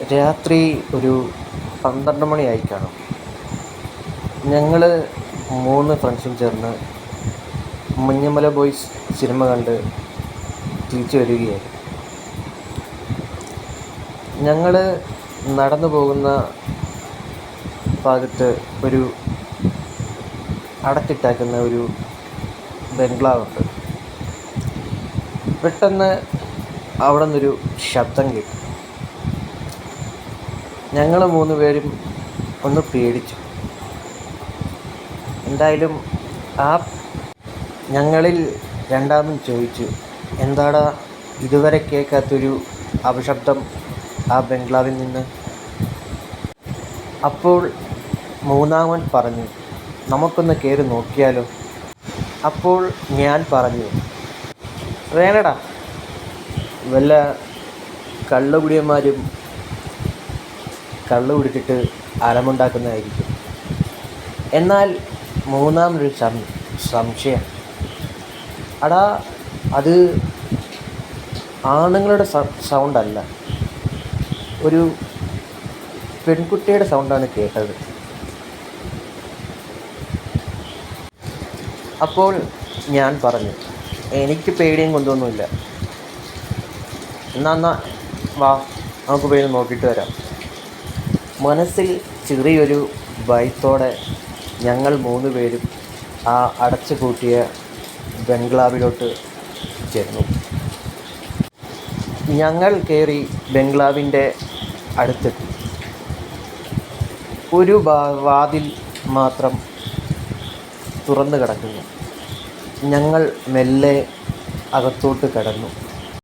രാത്രി ഒരു 12 മണിയായി കാണും. ഞങ്ങൾ 3 ഫ്രണ്ട്സും ചേർന്ന് മഞ്ഞുമല ബോയ്സ് സിനിമ കണ്ട് തിരിച്ചു വരികയായിരുന്നു. ഞങ്ങൾ നടന്നു പോകുന്ന ഭാഗത്ത് ഒരു അടച്ചിട്ടേക്കുന്ന ഒരു ബംഗ്ലാവുണ്ട്. പെട്ടെന്ന് അവിടെ നിന്നൊരു ശബ്ദം കേട്ടു. ഞങ്ങൾ 3 പേരും ഒന്ന് പേടിച്ചു. എന്തായാലും ഞങ്ങളിൽ രണ്ടാമൻ ചോദിച്ചു, എന്താടാ ഇതുവരെ കേൾക്കാത്തൊരു അപശബ്ദം ആ ബംഗ്ലാവിൽ നിന്ന്? അപ്പോൾ മൂന്നാമൻ പറഞ്ഞു, നമുക്കൊന്ന് കയറി നോക്കിയാലോ. അപ്പോൾ ഞാൻ പറഞ്ഞു, വേണടാ, വല്ല കള്ളുകുടിയന്മാരും കള്ളു കുടിച്ചിട്ട് അലമുണ്ടാക്കുന്നതായിരിക്കും. എന്നാൽ മൂന്നാമൊരു സംശയം, അടാ അത് ആണുങ്ങളുടെ സൗണ്ടല്ല, ഒരു പെൺകുട്ടിയുടെ സൗണ്ടാണ് കേട്ടത്. അപ്പോൾ ഞാൻ പറഞ്ഞു, എനിക്ക് പേടിയും കൊണ്ടൊന്നുമില്ല, എന്നാ വാ നമുക്ക് പോയി നോക്കിയിട്ട് വരാം. മനസ്സിൽ ചെറിയൊരു ഭയത്തോടെ ഞങ്ങൾ 3 പേരും ആ അടച്ചു പൂട്ടിയ ബംഗ്ലാവിലോട്ട് ചെന്നു. ഞങ്ങൾ കയറി ബംഗ്ലാവിൻ്റെ അടുത്തെത്തി. ഒരു വാതിൽ മാത്രം തുറന്നു കിടക്കുന്നു. ഞങ്ങൾ മെല്ലെ അകത്തോട്ട് കടന്നു.